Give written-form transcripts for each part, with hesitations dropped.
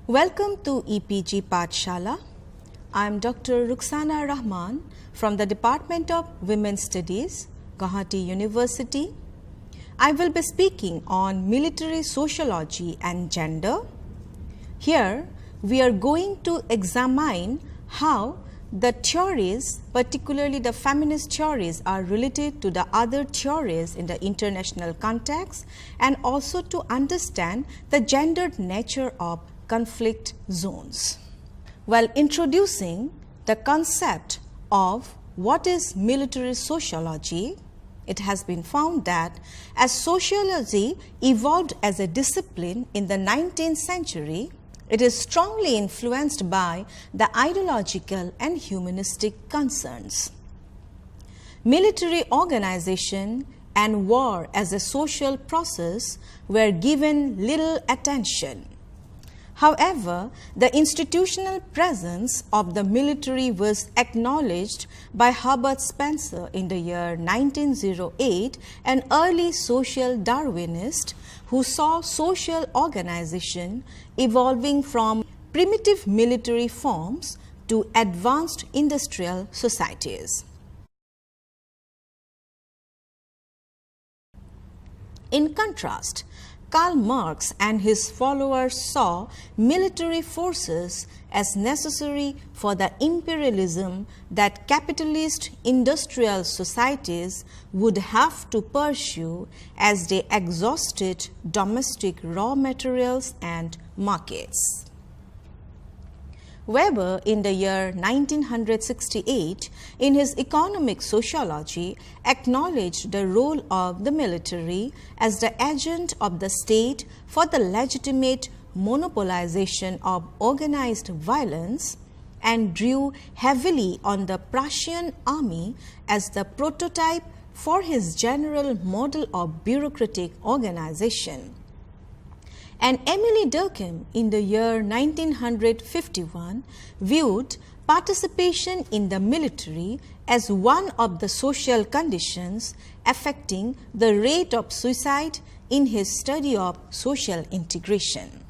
Welcome to EPG Pathshala. I am Dr. Rukhsana Rahman from the Department of Women's Studies, Guwahati University. I will be speaking on military sociology and gender. Here, we are going to examine how the theories, particularly the feminist theories, are related to the other theories in the international context, and also to understand the gendered nature of conflict zones. While introducing the concept of what is military sociology, it has been found that as sociology evolved as a discipline in the 19th century, it is strongly influenced by the ideological and humanistic concerns. Military organization and war as a social process were given little attention. However, the institutional presence of the military was acknowledged by Herbert Spencer in the year 1908, an early social Darwinist who saw social organization evolving from primitive military forms to advanced industrial societies. In contrast, Karl Marx and his followers saw military forces as necessary for the imperialism that capitalist industrial societies would have to pursue as they exhausted domestic raw materials and markets. Weber, in the year 1968, in his economic sociology, acknowledged the role of the military as the agent of the state for the legitimate monopolization of organized violence and drew heavily on the Prussian army as the prototype for his general model of bureaucratic organization. And Emily Durkheim, in the year 1951, viewed participation in the military as one of the social conditions affecting the rate of suicide in his study of social integration.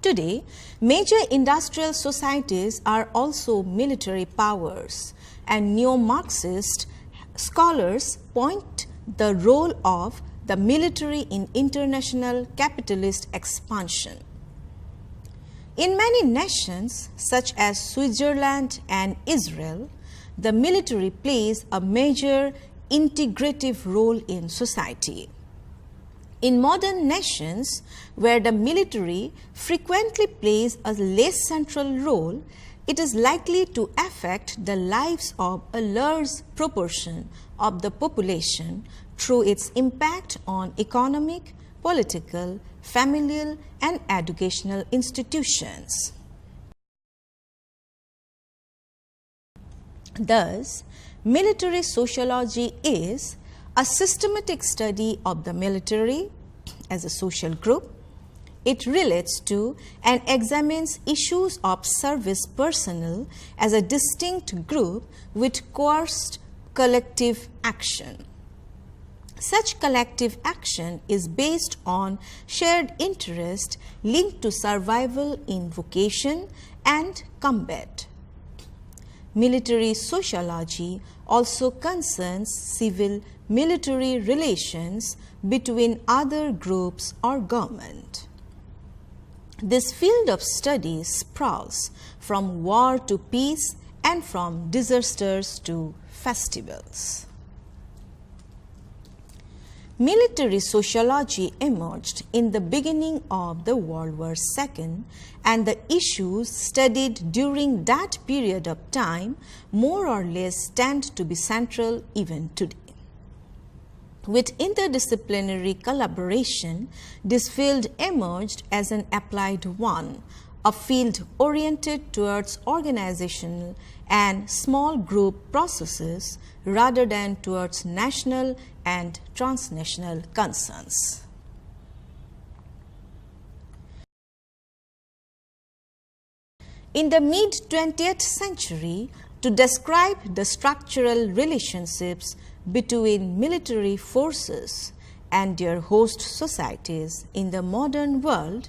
Today, major industrial societies are also military powers, and neo-Marxist scholars point the role of the military in international capitalist expansion. In many nations, such as Switzerland and Israel, the military plays a major integrative role in society. In modern nations, where the military frequently plays a less central role, it is likely to affect the lives of a large proportion of the population through its impact on economic, political, familial, and educational institutions. Thus, military sociology is a systematic study of the military as a social group. It relates to and examines issues of service personnel as a distinct group with coerced collective action. Such collective action is based on shared interest linked to survival in vocation and combat. Military sociology also concerns civil-military relations between other groups or government. This field of study sprouts from war to peace and from disasters to festivals. Military sociology emerged in the beginning of the World War II, and the issues studied during that period of time more or less tend to be central even today. With interdisciplinary collaboration, this field emerged as an applied one, a field oriented towards organizational and small group processes rather than towards national and transnational concerns. In the mid-20th century, to describe the structural relationships between military forces and their host societies in the modern world,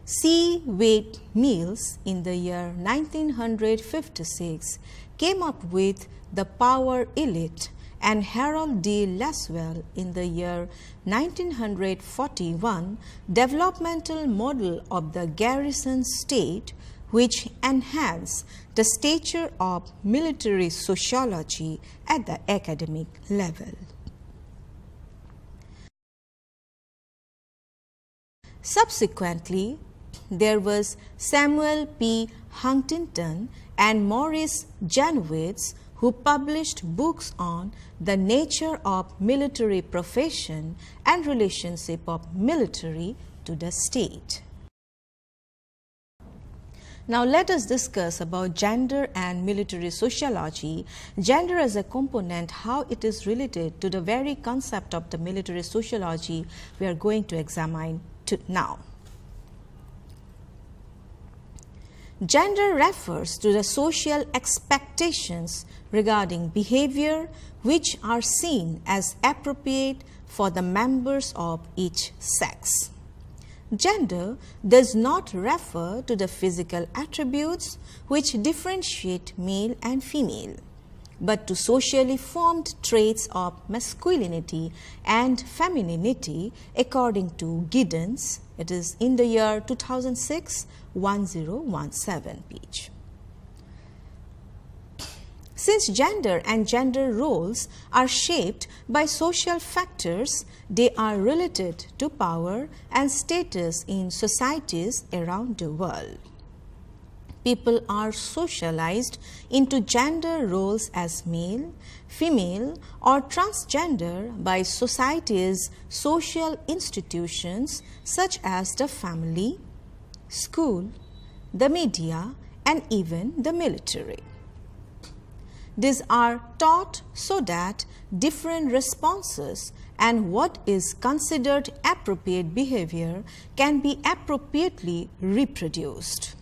C. Wade Mills in the year 1956 came up with the power elite, and Harold D. Laswell in the year 1941 developmental model of the garrison state, which enhanced the stature of military sociology at the academic level. Subsequently, there was Samuel P. Huntington and Maurice Janowitz, who published books on the nature of military profession and relationship of military to the state. Now let us discuss about gender and military sociology. Gender as a component, how it is related to the very concept of the military sociology we are going to examine now. Gender refers to the social expectations regarding behavior which are seen as appropriate for the members of each sex. Gender does not refer to the physical attributes which differentiate male and female, but to socially formed traits of masculinity and femininity according to Giddens. It is in the year 2006, 1017 page. Since gender and gender roles are shaped by social factors, they are related to power and status in societies around the world. People are socialized into gender roles as male, female, or transgender by society's social institutions such as the family, school, the media, and even the military. These are taught so that different responses and what is considered appropriate behavior can be appropriately reproduced.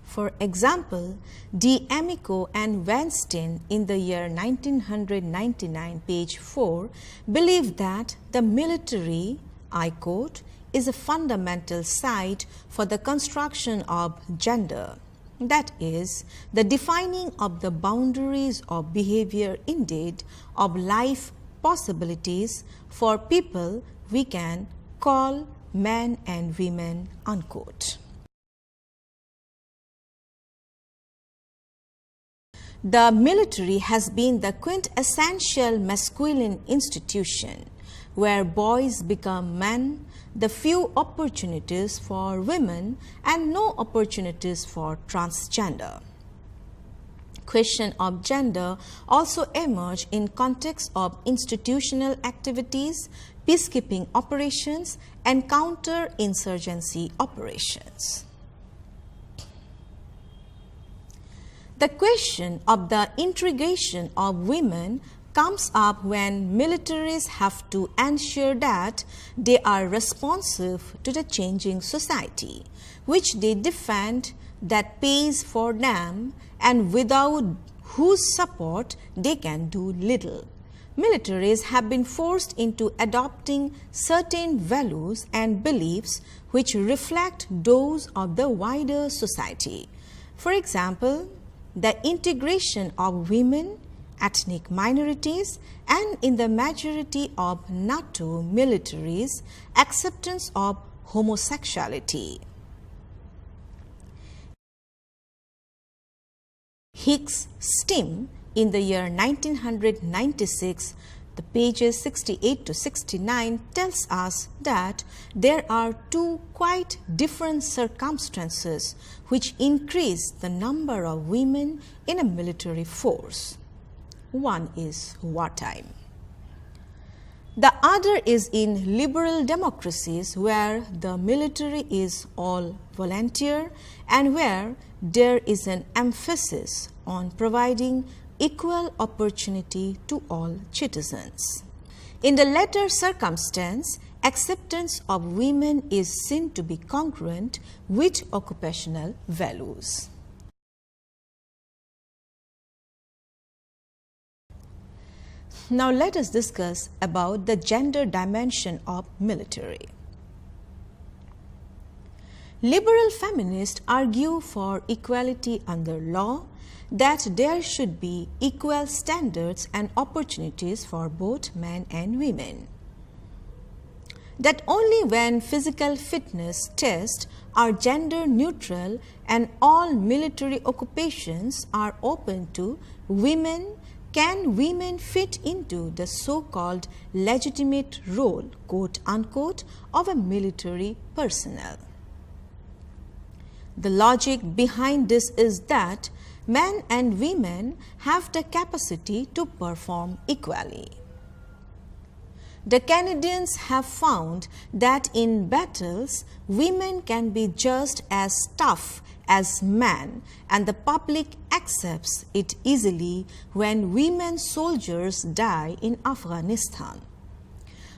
For example, D'Amico and Weinstein in the year 1999, page 4, believed that the military, I quote, is a fundamental site for the construction of gender. That is, the defining of the boundaries of behavior, indeed, of life possibilities for people we can call men and women, unquote. The military has been the quintessential masculine institution where boys become men, the few opportunities for women and no opportunities for transgender. Question of gender also emerge in context of institutional activities, peacekeeping operations and counter-insurgency operations. The question of the integration of women comes up when militaries have to ensure that they are responsive to the changing society, which they defend, that pays for them and without whose support they can do little. Militaries have been forced into adopting certain values and beliefs which reflect those of the wider society. For example, the integration of women, ethnic minorities, and in the majority of NATO militaries, acceptance of homosexuality. Hicks Stim in the year 1996, the pages 68 to 69 tells us that there are two quite different circumstances which increase the number of women in a military force. One is wartime. The other is in liberal democracies where the military is all volunteer and where there is an emphasis on providing equal opportunity to all citizens. In the latter circumstance, acceptance of women is seen to be congruent with occupational values. Now let us discuss about the gender dimension of military. Liberal feminists argue for equality under law, that there should be equal standards and opportunities for both men and women. That only when physical fitness tests are gender neutral and all military occupations are open to women, can women fit into the so-called legitimate role, quote unquote, of a military personnel. The logic behind this is that men and women have the capacity to perform equally. The Canadians have found that in battles, women can be just as tough as men, and the public accepts it easily when women soldiers die in Afghanistan.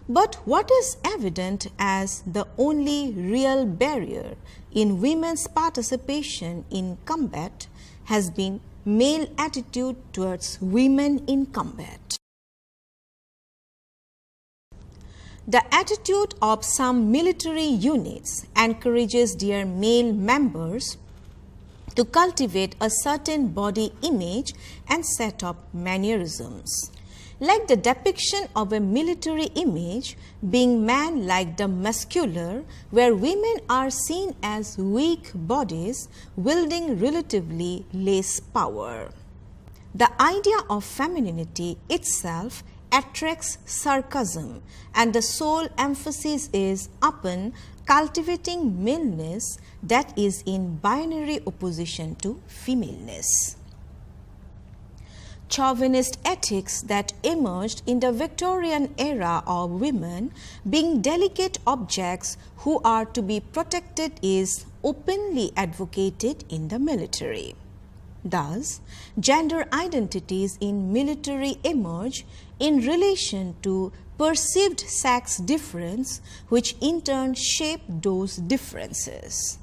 But what is evident as the only real barrier in women's participation in combat has been male attitude towards women in combat. The attitude of some military units encourages their male members to cultivate a certain body image and set up mannerisms. Like the depiction of a military image being man-like the muscular, where women are seen as weak bodies wielding relatively less power. The idea of femininity itself attracts sarcasm, and the sole emphasis is upon cultivating maleness that is in binary opposition to femaleness. Chauvinist ethics that emerged in the Victorian era of women being delicate objects who are to be protected is openly advocated in the military. Thus, gender identities in military emerge in relation to perceived sex difference, which in turn shape those differences.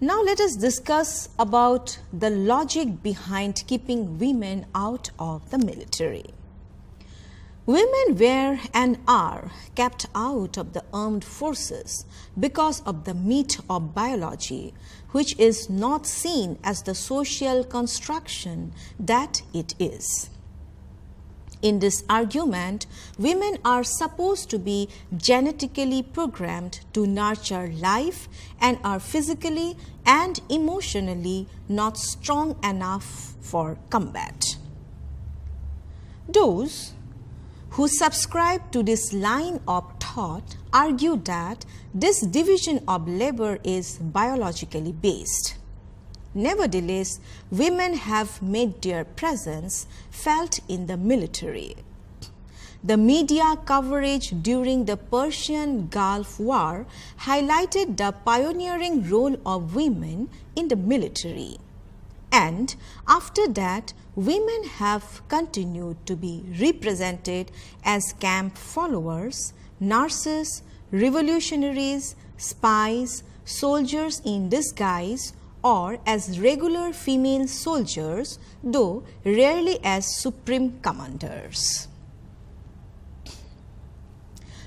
Now let us discuss about the logic behind keeping women out of the military. Women were and are kept out of the armed forces because of the myth of biology, which is not seen as the social construction that it is. In this argument, women are supposed to be genetically programmed to nurture life and are physically and emotionally not strong enough for combat. Those who subscribe to this line of thought argue that this division of labor is biologically based. Nevertheless, women have made their presence felt in the military. The media coverage during the Persian Gulf War highlighted the pioneering role of women in the military. And after that, women have continued to be represented as camp followers, nurses, revolutionaries, spies, soldiers in disguise, or as regular female soldiers, though rarely as supreme commanders.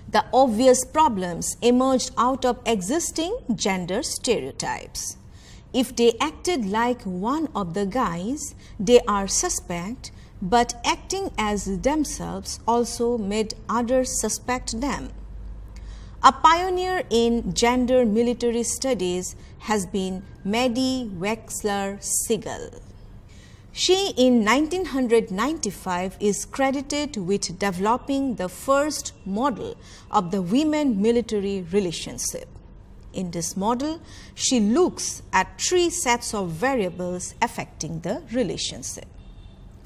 The obvious problems emerged out of existing gender stereotypes. If they acted like one of the guys, they are suspect, but acting as themselves also made others suspect them. A pioneer in gender military studies has been Maddie Wexler-Siegel. She, in 1995, is credited with developing the first model of the women-military relationship. In this model, she looks at three sets of variables affecting the relationship.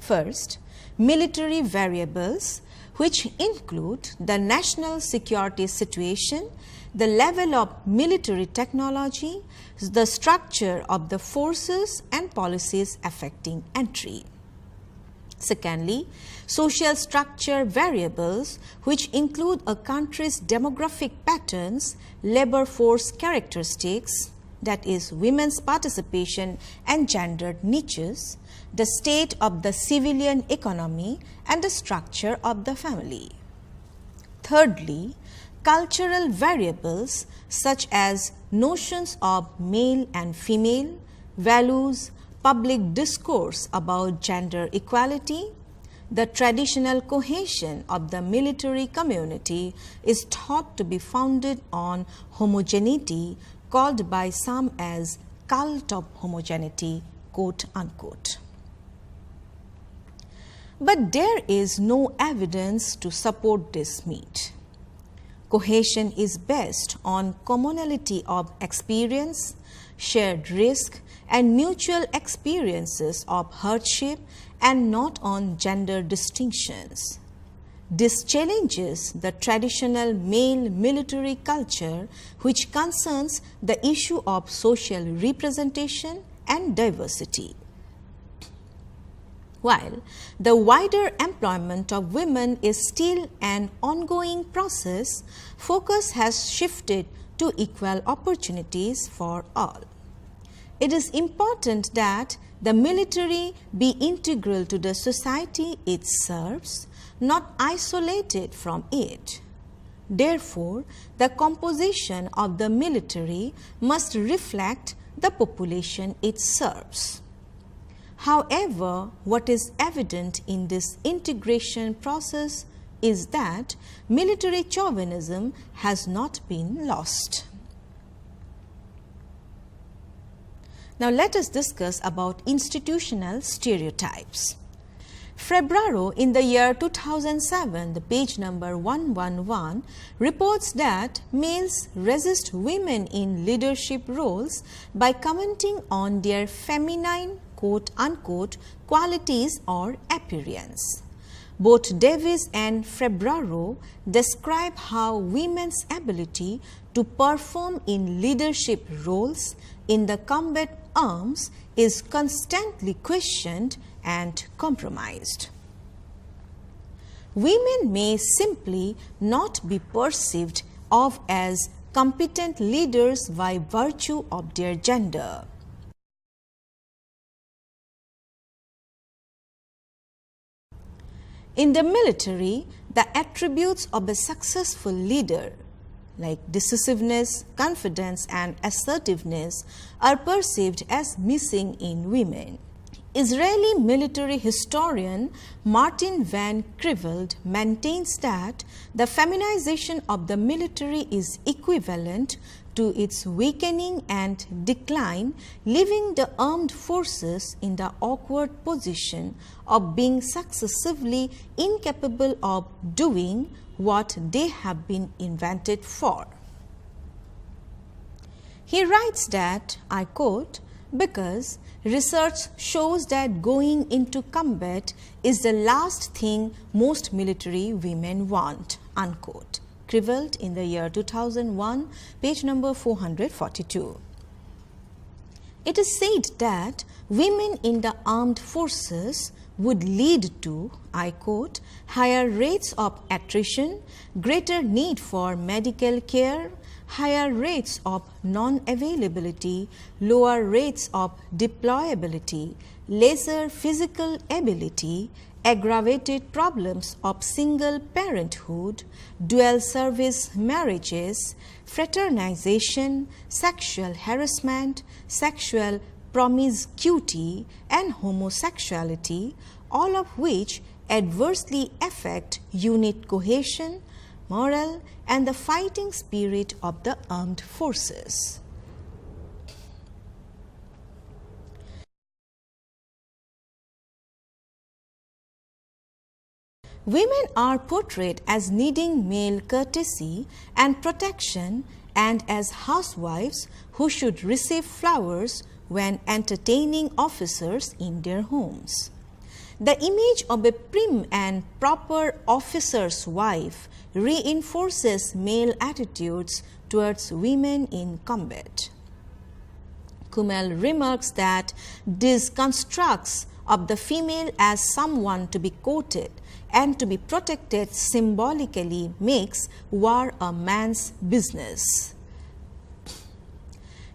First, military variables, which include the national security situation, the level of military technology, the structure of the forces and policies affecting entry. Secondly, social structure variables, which include a country's demographic patterns, labor force characteristics, that is women's participation and gendered niches, the state of the civilian economy and the structure of the family. Thirdly, cultural variables such as notions of male and female, values, public discourse about gender equality. The traditional cohesion of the military community is thought to be founded on homogeneity, called by some as cult of homogeneity, quote unquote. But there is no evidence to support this myth. Cohesion is based on commonality of experience, shared risk, and mutual experiences of hardship, and not on gender distinctions. This challenges the traditional male military culture, which concerns the issue of social representation and diversity. While the wider employment of women is still an ongoing process, focus has shifted to equal opportunities for all. It is important that the military be integral to the society it serves, not isolated from it. Therefore, the composition of the military must reflect the population it serves. However, what is evident in this integration process is that military chauvinism has not been lost. Now let us discuss about institutional stereotypes. Febraro in the year 2007, the page number 111, reports that males resist women in leadership roles by commenting on their feminine quote unquote qualities or appearance. Both Davis and Febraro describe how women's ability to perform in leadership roles in the combat arms is constantly questioned and compromised. Women may simply not be perceived of as competent leaders by virtue of their gender. In the military, the attributes of a successful leader, like decisiveness, confidence, and assertiveness, are perceived as missing in women. Israeli military historian Martin van Creveld maintains that the feminization of the military is equivalent to its weakening and decline, leaving the armed forces in the awkward position of being successively incapable of doing what they have been invented for. He writes that, I quote, "Because research shows that going into combat is the last thing most military women want," unquote. Creveld in the year 2001, page number 442. It is said that women in the armed forces would lead to, I quote, "higher rates of attrition, greater need for medical care, higher rates of non-availability, lower rates of deployability, lesser physical ability, aggravated problems of single parenthood, dual service marriages, fraternization, sexual harassment, sexual promiscuity, and homosexuality, all of which adversely affect unit cohesion, morale, and the fighting spirit of the armed forces." Women are portrayed as needing male courtesy and protection and as housewives who should receive flowers when entertaining officers in their homes. The image of a prim and proper officer's wife reinforces male attitudes towards women in combat. Kummel remarks that these constructs of the female as someone to be courted and to be protected symbolically makes war a man's business.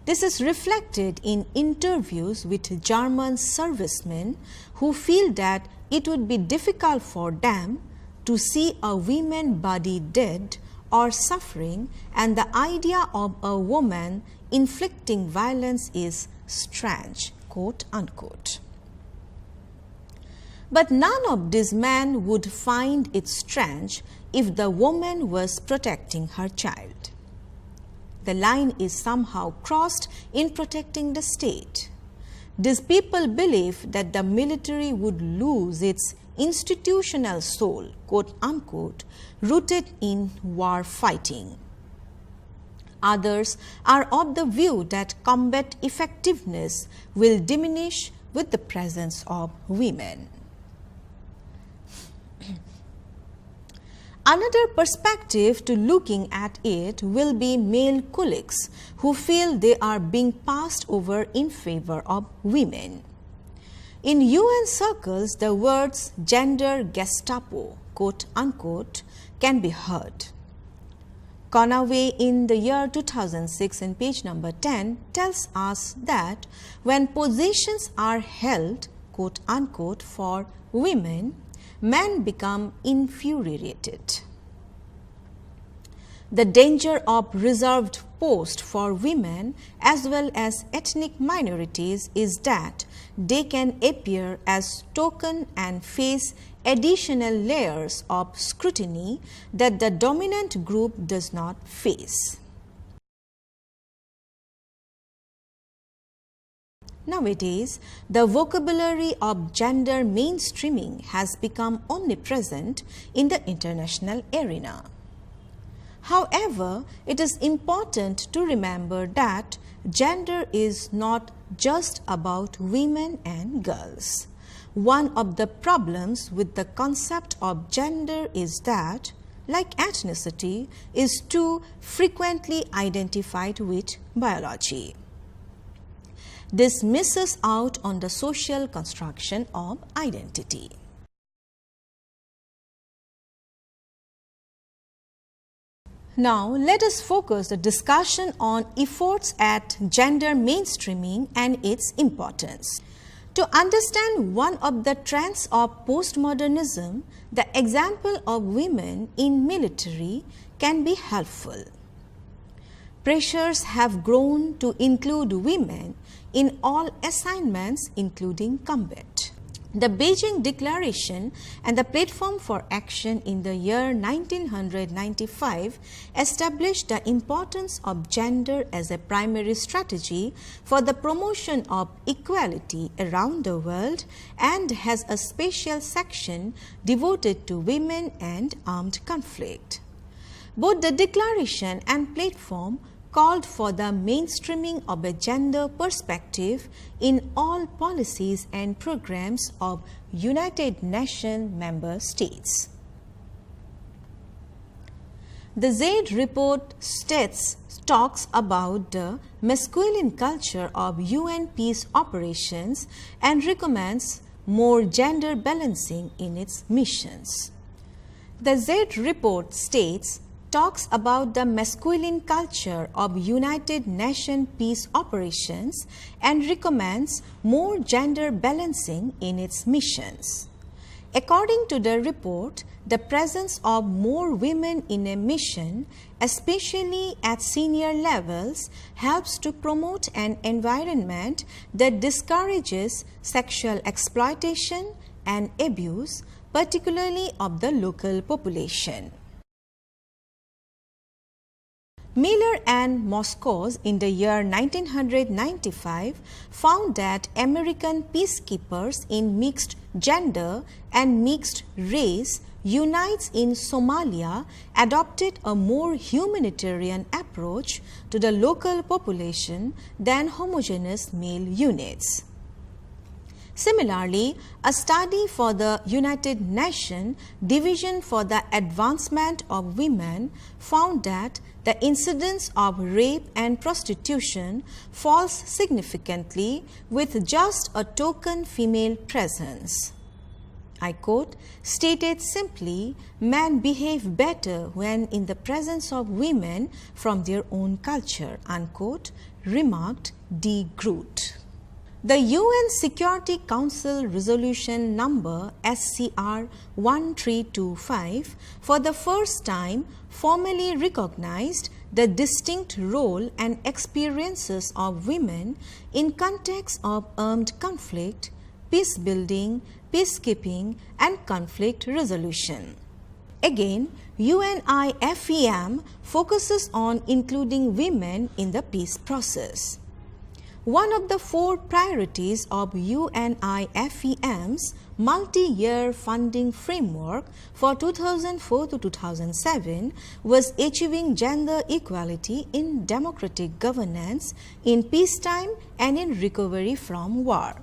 This is reflected in interviews with German servicemen who feel that it would be difficult for them to see a woman body dead or suffering, and the idea of a woman inflicting violence is strange, quote unquote. But none of these men would find it strange if the woman was protecting her child. The line is somehow crossed in protecting the state. These people believe that the military would lose its institutional soul, quote unquote, rooted in war fighting. Others are of the view that combat effectiveness will diminish with the presence of women. Another perspective to looking at it will be male colleagues who feel they are being passed over in favor of women. In UN circles, the words gender Gestapo, quote unquote, can be heard. Conaway in the year 2006 in page number 10 tells us that when positions are held, quote unquote, for women, men become infuriated. The danger of reserved posts for women as well as ethnic minorities is that they can appear as token and face additional layers of scrutiny that the dominant group does not face. Nowadays, the vocabulary of gender mainstreaming has become omnipresent in the international arena. However, it is important to remember that gender is not just about women and girls. One of the problems with the concept of gender is that, like ethnicity, is too frequently identified with biology. This misses out on the social construction of identity. Now, let us focus the discussion on efforts at gender mainstreaming and its importance. To understand one of the trends of postmodernism, the example of women in military can be helpful. Pressures have grown to include women in all assignments, including combat. The Beijing Declaration and the Platform for Action in the year 1995 established the importance of gender as a primary strategy for the promotion of equality around the world and has a special section devoted to women and armed conflict. Both the declaration and platform called for the mainstreaming of a gender perspective in all policies and programs of United Nations member states. The Z report talks about the masculine culture of UN peace operations and recommends more gender balancing in its missions. The Z report talks about the masculine culture of United Nations peace operations and recommends more gender balancing in its missions. According to the report, the presence of more women in a mission, especially at senior levels, helps to promote an environment that discourages sexual exploitation and abuse, particularly of the local population. Miller and Moskos in the year 1995 found that American peacekeepers in mixed gender and mixed race units in Somalia adopted a more humanitarian approach to the local population than homogeneous male units. Similarly, a study for the United Nations Division for the Advancement of Women found that the incidence of rape and prostitution falls significantly with just a token female presence. I quote, "Stated simply, men behave better when in the presence of women from their own culture," unquote, remarked D. Groot. The UN Security Council Resolution number SCR 1325 for the first time formally recognized the distinct role and experiences of women in context of armed conflict, peace building, peacekeeping and conflict resolution. Again, UNIFEM focuses on including women in the peace process. One of the 4 priorities of UNIFEM's multi-year funding framework for 2004 to 2007 was achieving gender equality in democratic governance in peacetime and in recovery from war.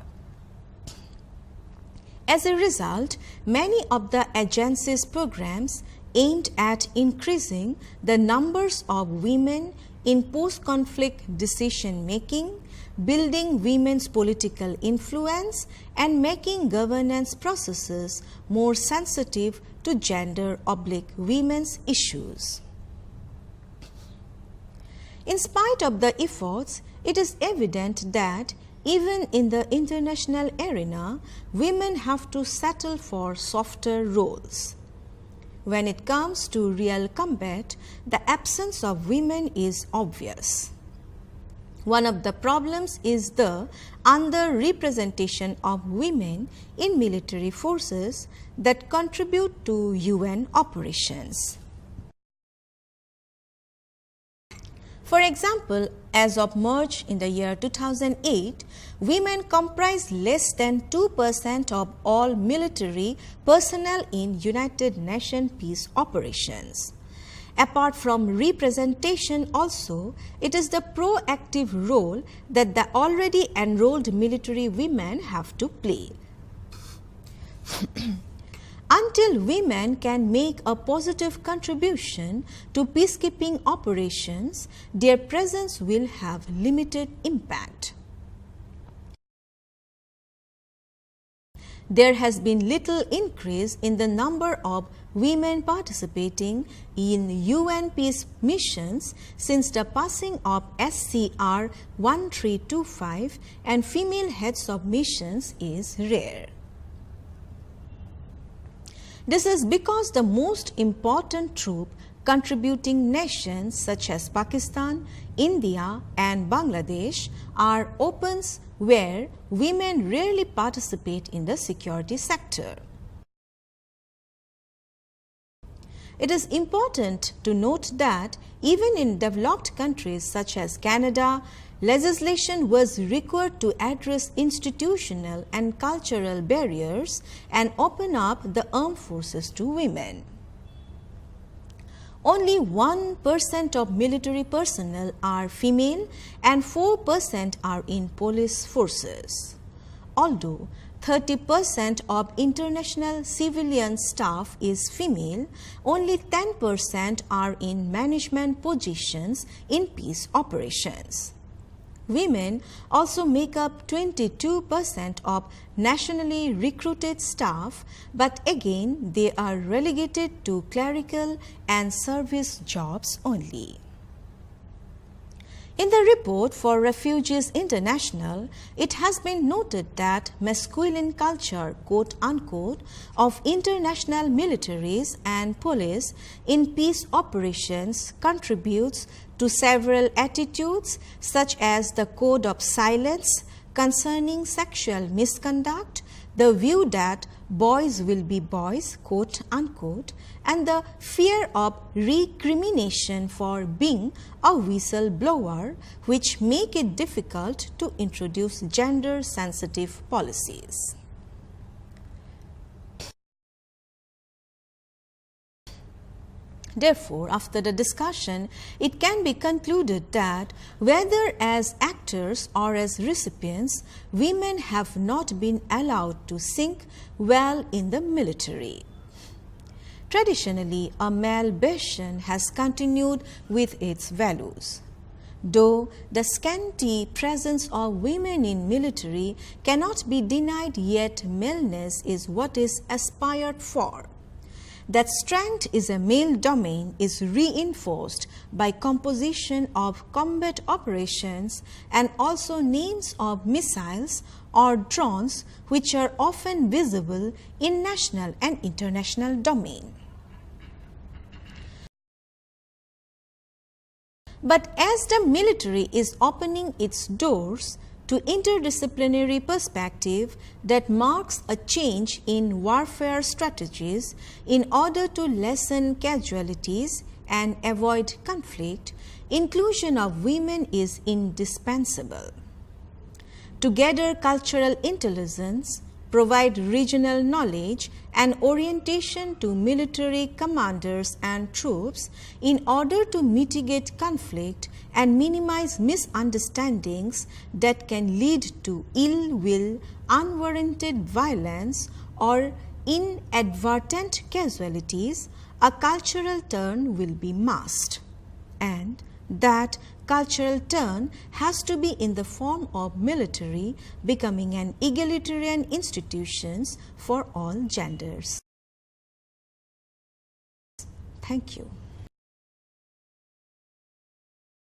As a result, many of the agency's programs aimed at increasing the numbers of women in post-conflict decision-making, building women's political influence, and making governance processes more sensitive to gender/women's issues. In spite of the efforts, it is evident that even in the international arena, women have to settle for softer roles. When it comes to real combat, the absence of women is obvious. One of the problems is the underrepresentation of women in military forces that contribute to UN operations. For example, as of March in the year 2008, women comprise less than 2% of all military personnel in United Nations peace operations. Apart from representation also, it is the proactive role that the already enrolled military women have to play. Until women can make a positive contribution to peacekeeping operations, their presence will have limited impact. There has been little increase in the number of women participating in UN peace missions since the passing of SCR 1325, and female heads of missions is rare. This is because the most important troop contributing nations such as Pakistan, India and Bangladesh are opens where women rarely participate in the security sector. It is important to note that even in developed countries such as Canada, legislation was required to address institutional and cultural barriers and open up the armed forces to women. Only 1% of military personnel are female and 4% are in police forces. Although 30% of international civilian staff is female, only 10% are in management positions in peace operations. Women also make up 22% of nationally recruited staff, but again they are relegated to clerical and service jobs only. In the report for Refugees International, it has been noted that masculine culture, quote-unquote, of international militaries and police in peace operations contributes to several attitudes such as the code of silence concerning sexual misconduct, the view that boys will be boys, quote-unquote, and the fear of recrimination for being a whistleblower, which make it difficult to introduce gender-sensitive policies. Therefore, after the discussion, it can be concluded that whether as actors or as recipients, women have not been allowed to sink well in the military. Traditionally, a male bastion has continued with its values. Though the scanty presence of women in military cannot be denied, yet maleness is what is aspired for. that strength is a male domain is reinforced by composition of combat operations and also names of missiles or drones which are often visible in national and international domain. But as the military is opening its doors to interdisciplinary perspective that marks a change in warfare strategies in order to lessen casualties and avoid conflict, inclusion of women is indispensable. To gather cultural intelligence, provide regional knowledge and orientation to military commanders and troops in order to mitigate conflict and minimize misunderstandings that can lead to ill will, unwarranted violence or inadvertent casualties, a cultural turn will be must. And that cultural turn has to be in the form of military becoming an egalitarian institutions for all genders. Thank you.